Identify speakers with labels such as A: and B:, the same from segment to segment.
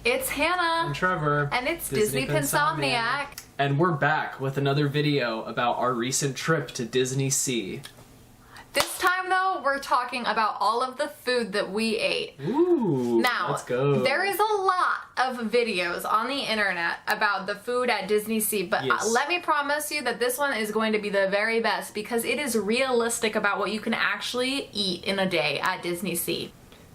A: It's Hannah.
B: And Trevor.
A: And it's Disney Pinsomniac.
B: And we're back with another video about our recent trip to DisneySea.
A: This time, though, we're talking about all of the food that we ate.
B: Ooh,
A: now,
B: let's go.
A: There is a lot of videos on the internet about the food at DisneySea, but
B: yes.
A: Let me promise you that this one is going to be the very best because it is realistic about what you can actually eat in a day at DisneySea.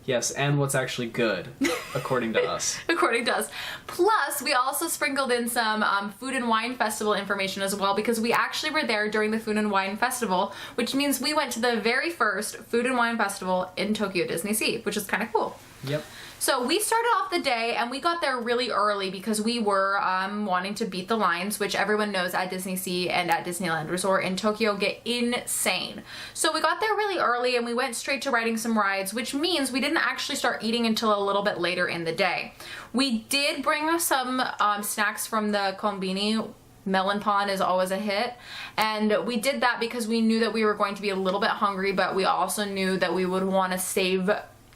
B: Yes, and what's actually good, according to us.
A: According to us. Plus, we also sprinkled in some Food and Wine Festival information as well because we actually were there during the Food and Wine Festival, which means we went to the very first Food and Wine Festival in Tokyo DisneySea, which is kind of cool.
B: Yep.
A: So we started off the day and we got there really early because we were wanting to beat the lines, which everyone knows at DisneySea and at Disneyland Resort in Tokyo get insane. So we got there really early and we went straight to riding some rides, which means we didn't actually start eating until a little bit later in the day. We did bring us some snacks from the Konbini. Melon Pond is always a hit, and we did that because we knew that we were going to be a little bit hungry, but we also knew that we would want to save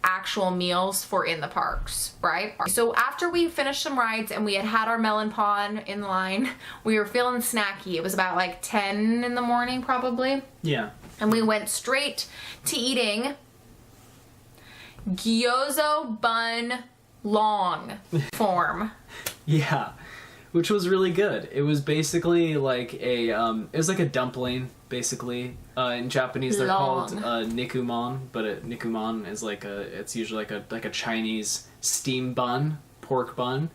A: actual meals for in the parks, right? So after we finished some rides and we had our melon pond in line, we were feeling snacky. It was about like 10 in the morning probably.
B: Yeah.
A: And we went straight to eating gyoza bun long form.
B: Yeah. Which was really good. It was basically like a, it was like a dumpling, basically. In Japanese, they're called nikumon, but nikumon is like it's usually like a Chinese steam bun, pork bun,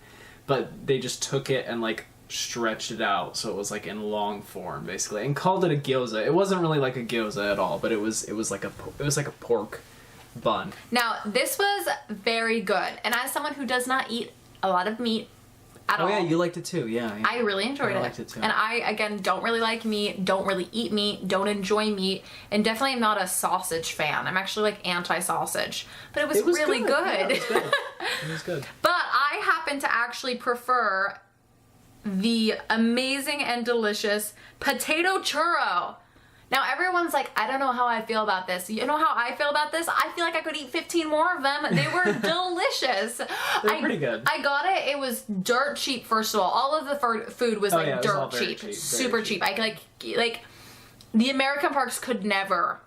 B: but they just took it and like stretched it out, so it was like in long form, basically, and called it a gyoza. It wasn't really like a gyoza at all, but it was like a pork bun.
A: Now, this was very good, and as someone who does not eat a lot of meat, at all.
B: Oh yeah, you liked it too, yeah.
A: I really enjoyed it.
B: I liked it too.
A: And I, again, don't really like meat, don't really eat meat, don't enjoy meat, and definitely am not a sausage fan. I'm actually like anti-sausage. But it was really good.
B: Yeah, it was good. It was good.
A: But I happen to actually prefer the amazing and delicious potato churro. Now everyone's like, I don't know how I feel about this. You know how I feel about this? I feel like I could eat 15 more of them. They were delicious.
B: They're pretty good.
A: I got it. It was dirt cheap, first of all. All of the food was like dirt cheap. Super cheap. I like the American parks could never.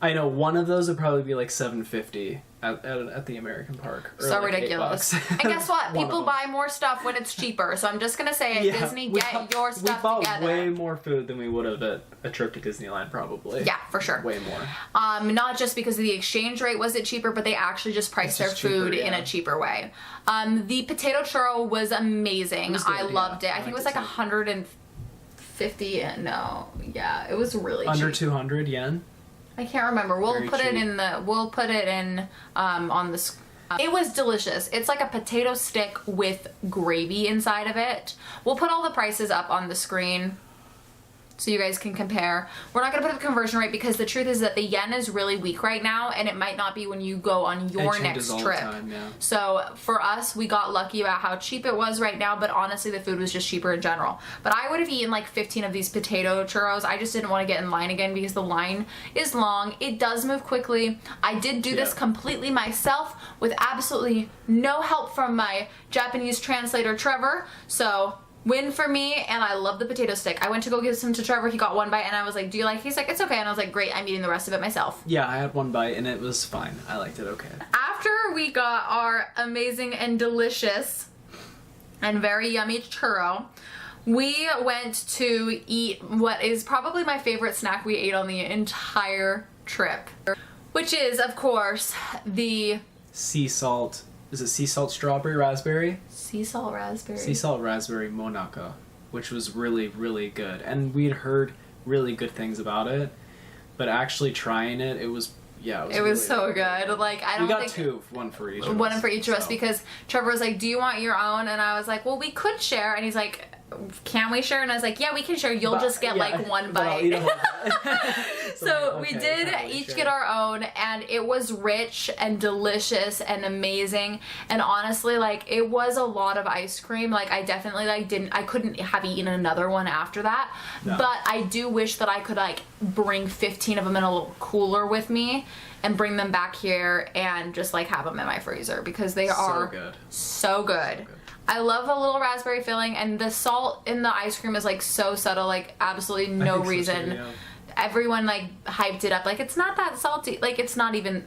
B: I know one of those would probably be like $7.50 at the American park. Or
A: so
B: like
A: ridiculous. And guess what? People buy more stuff when it's cheaper. So I'm just gonna say, Disney, get your stuff together.
B: We bought way more food than we would have at a trip to Disneyland, probably.
A: Yeah, for sure.
B: Way more.
A: Not just because of the exchange rate was it cheaper, but they actually just priced their food in a cheaper way. The potato churro was amazing. I loved it. I think it was like 150. It was really
B: under
A: cheap.
B: 200 yen.
A: I can't remember. We'll put it in on the. It was delicious. It's like a potato stick with gravy inside of it. We'll put all the prices up on the screen so you guys can compare. We're not going to put the conversion rate because the truth is that the yen is really weak right now, and it might not be when you go on your next trip.
B: Time, yeah.
A: So for us, we got lucky about how cheap it was right now, but honestly the food was just cheaper in general. But I would have eaten like 15 of these potato churros. I just didn't want to get in line again because the line is long. It does move quickly. I did do this completely myself with absolutely no help from my Japanese translator Trevor. So win for me, and I love the potato stick. I went to go give some to Trevor. He got one bite, and I was like, do you like it? He's like, it's okay. And I was like, great, I'm eating the rest of it myself.
B: Yeah, I had one bite, and it was fine. I liked it okay.
A: After we got our amazing and delicious and very yummy churro, we went to eat what is probably my favorite snack we ate on the entire trip, which is, of course, the
B: sea salt. Is it sea salt strawberry raspberry?
A: Sea salt raspberry.
B: Sea salt raspberry monaka, which was really, really good. And we'd heard really good things about it, but actually trying it, it was really
A: so good. Like, I don't think...
B: We got one for each of us.
A: One for each of us because Trevor was like, do you want your own? And I was like, well, we could share. And he's like, can we share? And I was like, yeah, we can share. You'll just get like one
B: but I'll
A: bite.
B: eat a whole bite.
A: So we
B: okay,
A: did
B: totally
A: each
B: sure.
A: get our own, and it was rich and delicious and amazing. And honestly, like, it was a lot of ice cream. Like, I definitely like I couldn't have eaten another one after that.
B: No.
A: But I do wish that I could like bring 15 of them in a little cooler with me and bring them back here and just like have them in my freezer, because they are
B: good.
A: so good. I love a little raspberry filling, and the salt in the ice cream is like so subtle, like absolutely no reason.
B: So too, yeah.
A: Everyone like hyped it up, like it's not that salty, like it's not even,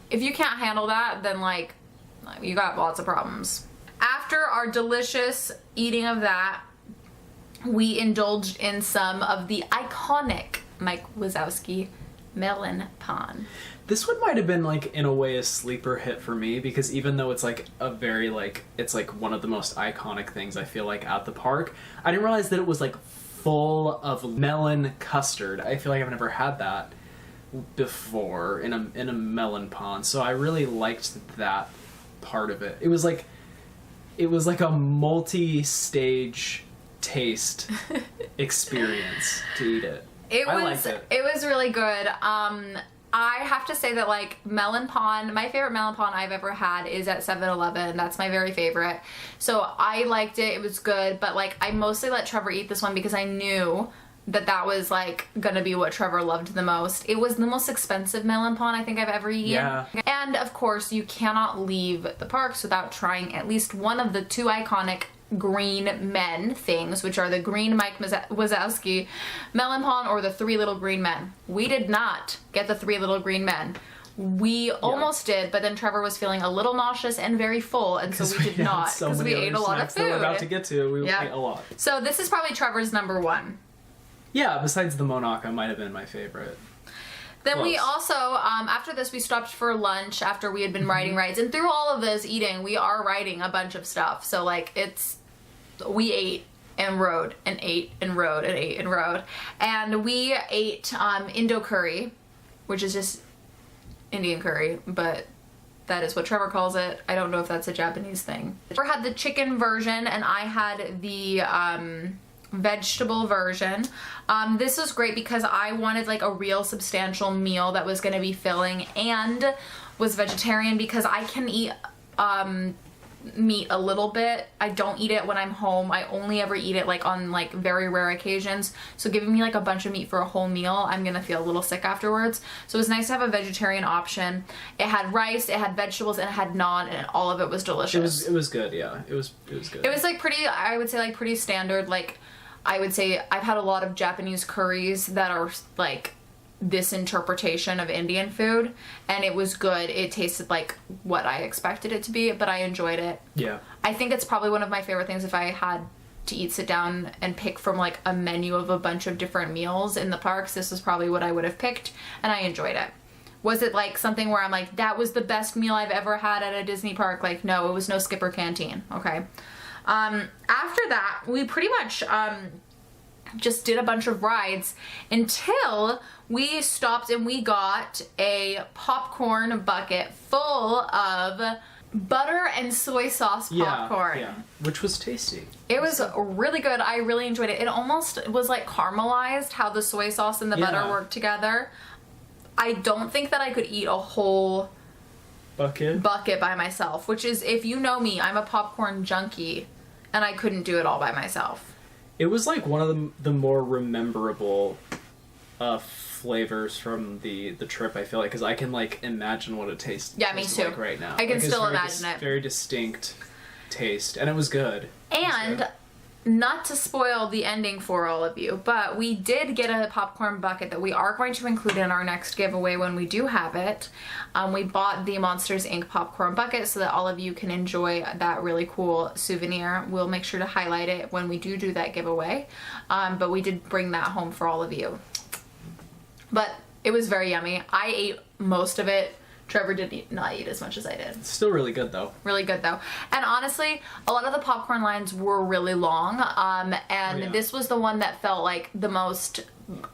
A: if you can't handle that, then like you got lots of problems. After our delicious eating of that, we indulged in some of the iconic Mike Wazowski melon pan.
B: This one might have been like in a way a sleeper hit for me, because even though it's like a very like, it's like one of the most iconic things I feel like at the park, I didn't realize that it was like full of melon custard. I feel like I've never had that before in a melon pan, so I really liked that part of it. It was like a multi-stage taste experience to eat it. I liked it.
A: It was really good. I have to say that like melon pan, my favorite melon pan I've ever had is at 7-Eleven. That's my very favorite. So I liked it. It was good, but like I mostly let Trevor eat this one because I knew that was like gonna be what Trevor loved the most. It was the most expensive melon pan I think I've ever eaten.
B: Yeah.
A: And of course you cannot leave the parks without trying at least one of the two iconic green men things, which are the green Mike Wazowski melon pan or the three little green men. We did not get the three little green men. We almost did, but then Trevor was feeling a little nauseous and very full, and so we did not, because we ate a lot of food.
B: That we're about to get to. We ate a lot.
A: So this is probably Trevor's number one.
B: Yeah, besides the Monaco might have been my favorite.
A: Then
B: Close.
A: we also, after this, we stopped for lunch after we had been riding rides. And through all of this eating, we are riding a bunch of stuff. So, like, we ate and rode and ate and rode and ate and rode. And we ate Indo curry, which is just Indian curry, but that is what Trevor calls it. I don't know if that's a Japanese thing. Trevor had the chicken version, and I had the vegetable version. This was great because I wanted like a real substantial meal that was going to be filling and was vegetarian, because I can eat meat a little bit. I don't eat it when I'm home. I only ever eat it like on like very rare occasions. So giving me like a bunch of meat for a whole meal, I'm gonna feel a little sick afterwards. So it was nice to have a vegetarian option. It had rice, it had vegetables, and it had naan, and all of it was delicious.
B: It was good, yeah. It was good.
A: It was like pretty, I would say like pretty standard. Like I would say I've had a lot of Japanese curries that are like this interpretation of Indian food, and it was good. It tasted like what I expected it to be, but I enjoyed it.
B: Yeah.
A: I think it's probably one of my favorite things if I had to sit down and pick from like a menu of a bunch of different meals in the parks. This was probably what I would have picked, and I enjoyed it. Was it like something where I'm like, that was the best meal I've ever had at a Disney park? Like, no, it was no Skipper Canteen. Okay. After that, we pretty much just did a bunch of rides until we stopped and we got a popcorn bucket full of butter and soy sauce popcorn.
B: Yeah, which was tasty.
A: It was really good. I really enjoyed it. It almost was like caramelized, how the soy sauce and the butter worked together. I don't think that I could eat a whole bucket by myself, which is, if you know me, I'm a popcorn junkie, and I couldn't do it all by myself.
B: It was like one of the more rememberable flavors from the trip, I feel like, because I can like imagine what it tastes
A: me too.
B: like right now.
A: I can
B: like,
A: still imagine it.
B: Very distinct taste, and it was good.
A: And not to spoil the ending for all of you, but we did get a popcorn bucket that we are going to include in our next giveaway when we do have it. We bought the Monsters Inc. popcorn bucket so that all of you can enjoy that really cool souvenir. We'll make sure to highlight it when we do that giveaway. But we did bring that home for all of you. But it was very yummy. I ate most of it. Trevor did not eat as much as I did.
B: It's still really good though.
A: Really good though. And honestly, a lot of the popcorn lines were really long. This was the one that felt like the most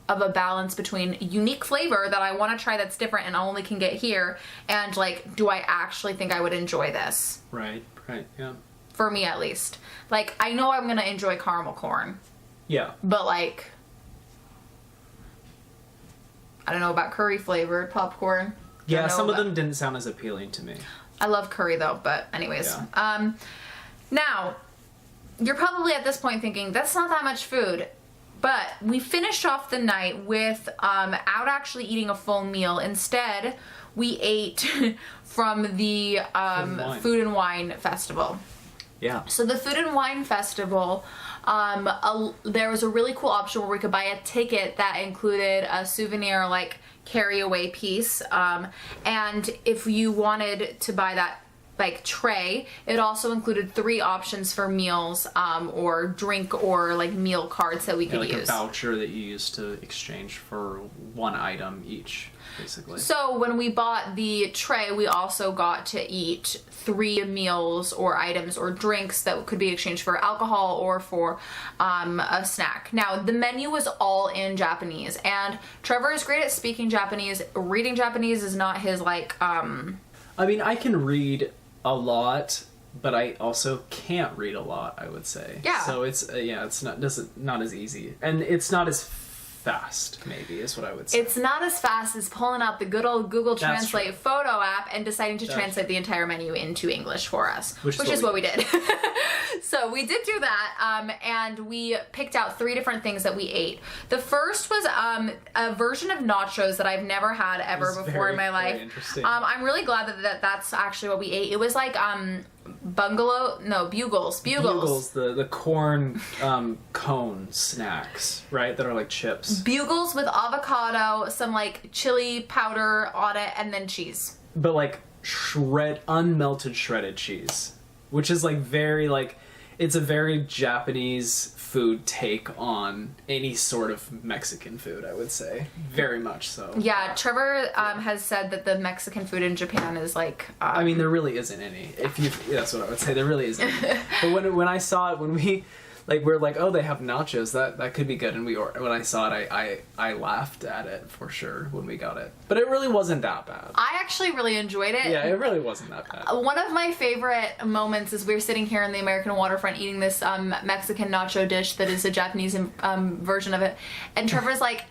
A: of a balance between unique flavor that I want to try that's different and only can get here, and like, do I actually think I would enjoy this?
B: Right, yeah.
A: for me at least. Like, I know I'm gonna enjoy caramel corn.
B: Yeah.
A: But like, I don't know about curry flavored popcorn.
B: Yeah, some of them didn't sound as appealing to me.
A: I love curry though, but anyways.
B: Yeah.
A: Now, you're probably at this point thinking, that's not that much food. But we finished off the night without actually eating a full meal. Instead, we ate from the Food and Wine Festival.
B: Yeah.
A: So the Food and Wine Festival, there was a really cool option where we could buy a ticket that included a souvenir, like, carry-away piece. And if you wanted to buy that, like, tray, it also included 3 options for meals, or drink, or, like, meal cards that we could
B: like
A: use.
B: A voucher that you use to exchange for one item each, basically.
A: So when we bought the tray, we also got to eat 3 meals or items or drinks that could be exchanged for alcohol or for a snack. Now, the menu was all in Japanese, and Trevor is great at speaking Japanese. Reading Japanese is not his, like,
B: I mean, I can read a lot, but I also can't read a lot, I would say.
A: Yeah.
B: So it's it's not as easy, and it's not as fast, maybe, is what I would say.
A: It's not as fast as pulling out the good old Google
B: That's
A: Translate
B: true.
A: photo app and deciding to translate the entire menu into English for us, which is what we did. So we did do that, and we picked out 3 different things that we ate. The first was a version of nachos that I've never had ever before in my life.
B: Very interesting.
A: I'm really glad that's actually what we ate. It was like bugles.
B: Bugles, the corn cone snacks, right? That are like chips.
A: Bugles with avocado, some like chili powder on it, and then cheese.
B: But like unmelted shredded cheese, which is like very like, it's a very Japanese food take on any sort of Mexican food, I would say. Very much so.
A: Yeah, Trevor has said that the Mexican food in Japan is like...
B: I mean, there really isn't any. That's what I would say. There really isn't any. But when I saw it, when we're like, oh, they have nachos, that could be good. And when I saw it, I laughed at it for sure when we got it. But it really wasn't that bad.
A: I actually really enjoyed it.
B: Yeah, it really wasn't that bad.
A: One of my favorite moments is we were sitting here in the American waterfront eating this Mexican nacho dish that is a Japanese version of it. And Trevor's like,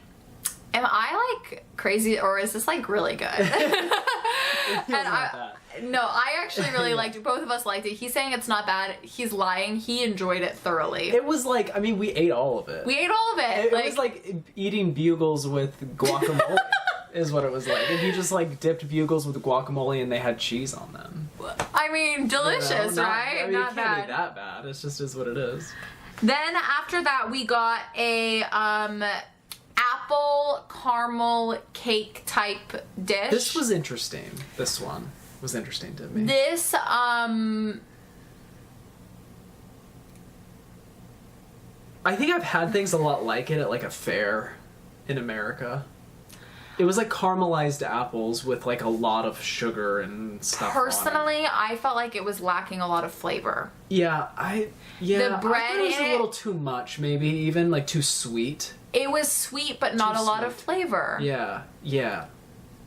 A: am I like crazy or is this like really good? No, I actually really liked it. Both of us liked it. He's saying it's not bad. He's lying. He enjoyed it thoroughly.
B: It was like, I mean, we ate all of it.
A: We ate all of it.
B: It was like eating bugles with guacamole is what it was like. If you just like dipped bugles with guacamole and they had cheese on them.
A: I mean, delicious, right?
B: I mean,
A: not
B: it can't
A: bad.
B: be that bad. It's just is what it is.
A: Then after that, we got a apple caramel cake type dish.
B: This was interesting. This one was interesting to me.
A: This
B: I think I've had things a lot like it at like a fair in America. It was like caramelized apples with like a lot of sugar and stuff
A: personally,
B: on it.
A: I felt like it was lacking a lot of flavor.
B: Yeah,
A: The bread
B: I thought it was
A: in
B: a little too much, maybe even like too sweet.
A: It was sweet, but not a lot of flavor.
B: Yeah.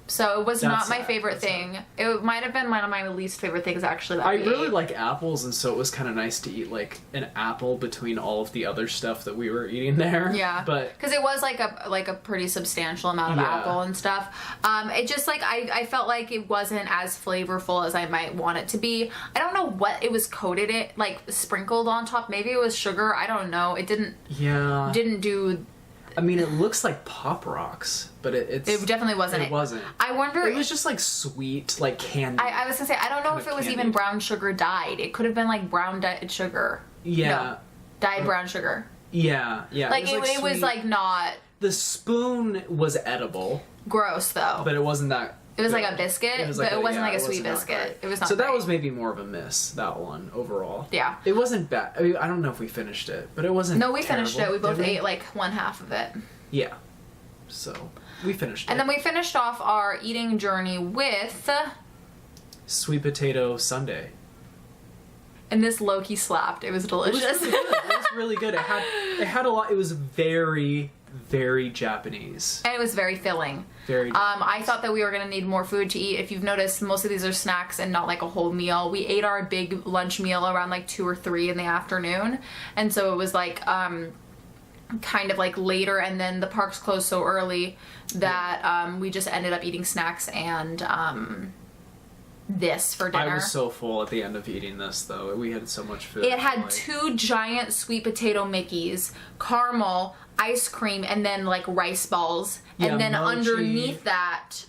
A: So it was not my
B: sad.
A: favorite thing. It might have been one of my least favorite things actually that
B: I
A: we
B: really
A: ate.
B: like apples, and so it was kind of nice to eat like an apple between all of the other stuff that we were eating there.
A: Yeah,
B: but
A: because it was like a pretty substantial amount of apple and stuff. It just like I felt like it wasn't as flavorful as I might want it to be. I don't know what it was coated it like sprinkled on top. Maybe it was sugar. I don't know. It didn't do.
B: I mean, it looks like Pop Rocks, but it
A: definitely wasn't.
B: It wasn't.
A: I wonder.
B: It was just like sweet, like candy.
A: I was gonna say I don't know if it was
B: candy.
A: even brown sugar dyed. It could have been like brown dyed sugar.
B: Yeah.
A: No, dyed brown sugar.
B: Yeah.
A: Like it was like not.
B: The spoon was edible,
A: Gross though.
B: but it wasn't that.
A: It was
B: good.
A: like a biscuit, but it wasn't like a sweet biscuit. It was not.
B: So that
A: great.
B: was maybe more of a miss. That one overall.
A: Yeah.
B: It wasn't bad. I mean, I don't know if we finished it, but it wasn't.
A: No, we finished it.
B: terrible,
A: We both
B: did
A: ate like one half of it.
B: Yeah. So we finished it.
A: And then we finished off our eating journey with.
B: Sweet potato sundae.
A: And this low-key slapped. It was delicious.
B: It was really good. It was really good. It had a lot. It was very very Japanese.
A: And it was very filling.
B: Very Japanese.
A: I thought that we were going to need more food to eat. If you've noticed, most of these are snacks and not like a whole meal. We ate our big lunch meal around like 2 or 3 in the afternoon. And so it was like kind of like later, and then the parks closed so early that we just ended up eating snacks and this for dinner.
B: I was so full at the end of eating this, though. We had so much food.
A: It had 2 giant sweet potato Mickeys, caramel, ice cream, and then like rice balls, and then
B: mochi.
A: Underneath that,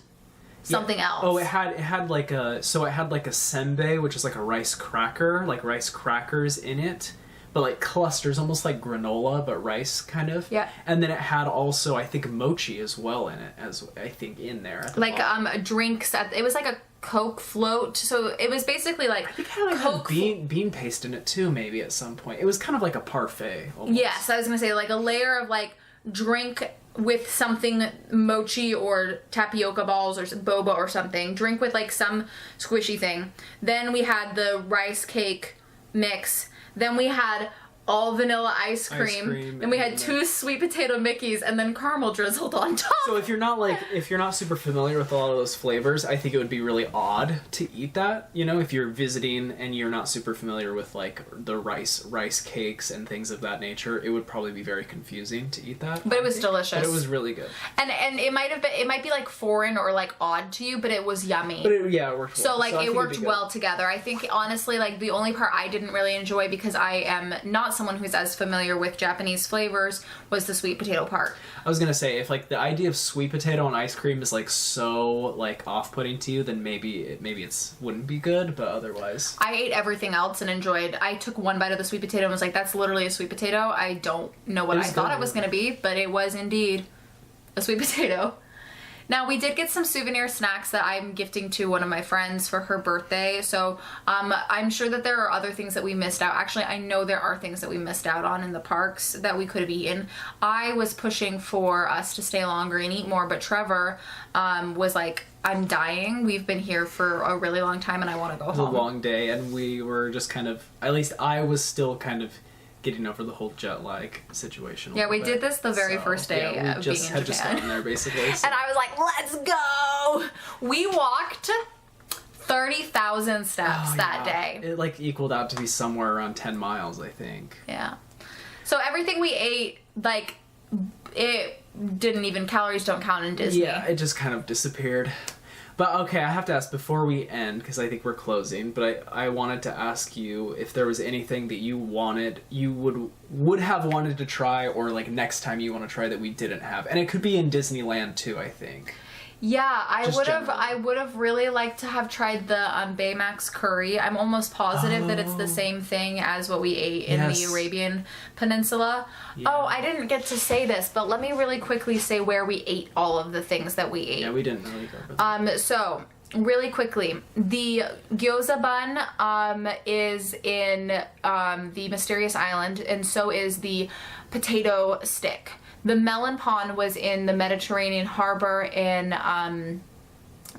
A: something else.
B: Oh, it had like a senbei, which is like a rice cracker, like rice crackers in it, but like clusters, almost like granola, but rice kind of.
A: Yeah.
B: And then it had also, I think, mochi as well in it, as I think in there. At the
A: like
B: bottom.
A: drinks. It was like a Coke float, so it was basically like
B: I think it had
A: Coke
B: bean paste in it too, maybe at some point. It was kind of like a parfait. Almost.
A: Yes, I was gonna say like a layer of like drink with something mochi or tapioca balls or boba or something. Drink with like some squishy thing. Then we had the rice cake mix. Then we had all vanilla ice cream. And we had 2 sweet potato Mickeys and then caramel drizzled on top.
B: So if you're not super familiar with a lot of those flavors, I think it would be really odd to eat that. You know, if you're visiting and you're not super familiar with like the rice cakes and things of that nature, it would probably be very confusing to eat that.
A: But it was delicious.
B: But it was really good.
A: And it might be like foreign or like odd to you, but it was yummy.
B: But it worked well.
A: So like
B: I
A: it
B: think
A: worked
B: it'd be
A: well together. I think honestly like the only part I didn't really enjoy, because I am not someone who's as familiar with Japanese flavors, was the sweet potato part.
B: I was gonna say, if like the idea of sweet potato and ice cream is like so like off-putting to you, then maybe it's wouldn't be good. But otherwise,
A: I ate everything else and enjoyed. I took one bite of the sweet potato and was like, "That's literally a sweet potato." I don't know what I thought it was gonna be, but it was indeed a sweet potato. Now, we did get some souvenir snacks that I'm gifting to one of my friends for her birthday, so I'm sure that there are other things that we missed out. Actually, I know there are things that we missed out on in the parks that we could have eaten. I was pushing for us to stay longer and eat more, but Trevor was like, "I'm dying. We've been here for a really long time and I want to go home."
B: It was a long day, and we were just kind of, at least I was still kind of getting over the whole jet lag situation.
A: Yeah, we did this the very first day of being in Japan.
B: Just gotten there basically. So.
A: And I was like, "Let's go!" We walked 30,000 steps that day.
B: It like equaled out to be somewhere around 10 miles, I think.
A: Yeah. So everything we ate, like, it didn't even, calories don't count in Disney.
B: Yeah, it just kind of disappeared. But okay, I have to ask before we end, because I think we're closing, but I wanted to ask you if there was anything that you would have wanted to try, or like next time you want to try that we didn't have. And it could be in Disneyland too, I think.
A: Yeah, I
B: Just
A: would have really liked to have tried the Baymax curry. I'm almost positive that it's the same thing as what we ate in the Arabian Peninsula. Yeah. Oh, I didn't get to say this, but let me really quickly say where we ate all of the things that we ate.
B: Yeah, we didn't really cover that.
A: So really quickly, the gyoza bun is in the Mysterious Island, and so is the potato stick. The melon pond was in the Mediterranean harbor in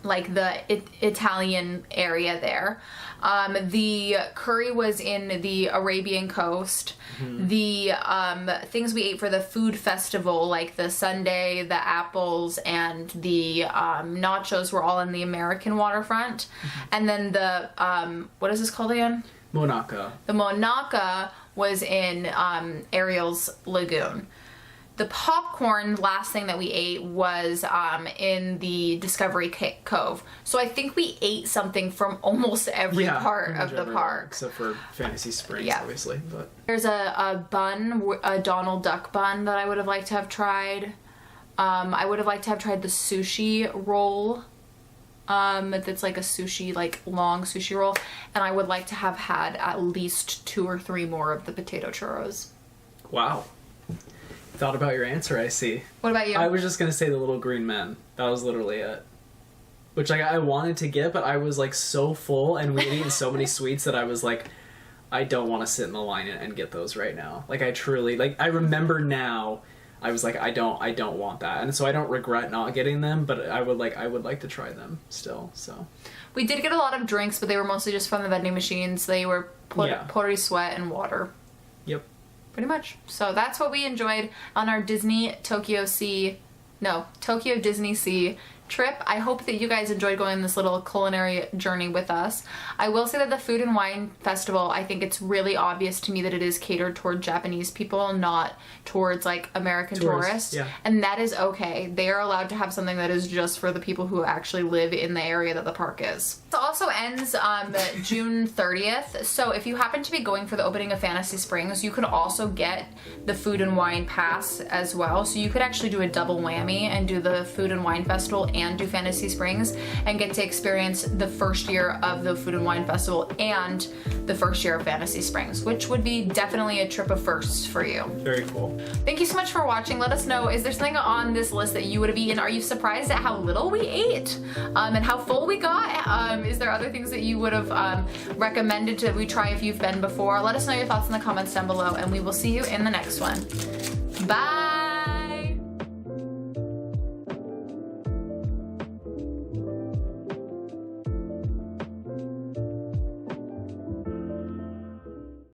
A: like the Italian area there. The curry was in the Arabian coast. Mm-hmm. The things we ate for the food festival, like the sundae, the apples, and the nachos, were all in the American waterfront. Mm-hmm. And then the what is this called again?
B: Monaka.
A: The Monaka was in Ariel's Lagoon. The popcorn, last thing that we ate, was in the Discovery Cove. So I think we ate something from almost every part of the park.
B: Except for Fantasy Springs, obviously. But
A: there's a bun, a Donald Duck bun that I would have liked to have tried. I would have liked to have tried the sushi roll. That's like a sushi, like long sushi roll. And I would like to have had at least 2 or 3 more of the potato churros.
B: Wow. Thought about your answer, I see.
A: What about you?
B: I was just gonna say the little green men. That was literally it. Which like I wanted to get, but I was like so full, and we had eaten so many sweets that I was like, I don't want to sit in the line and get those right now. Like I truly, like I remember now, I was like, I don't want that, and so I don't regret not getting them, but I would like to try them still. So
A: we did get a lot of drinks, but they were mostly just from the vending machines. They were Pori Sweat and water.
B: Yep.
A: pretty much. So that's what we enjoyed on our Tokyo DisneySea trip. I hope that you guys enjoyed going on this little culinary journey with us. I will say that the Food and Wine Festival, I think it's really obvious to me that it is catered toward Japanese people, not towards like American tourists.
B: Yeah.
A: And that is okay. They are allowed to have something that is just for the people who actually live in the area that the park is. It also ends June 30th. So if you happen to be going for the opening of Fantasy Springs, you could also get the Food and Wine Pass as well. So you could actually do a double whammy and do the Food and Wine Festival and do Fantasy Springs and get to experience the first year of the Food and Wine Festival and the first year of Fantasy Springs, which would be definitely a trip of firsts for you.
B: Very cool.
A: Thank you so much for watching. Let us know, is there something on this list that you would have eaten? Are you surprised at how little we ate and how full we got? Is there other things that you would have recommended that we try if you've been before? Let us know your thoughts in the comments down below, and we will see you in the next one. Bye!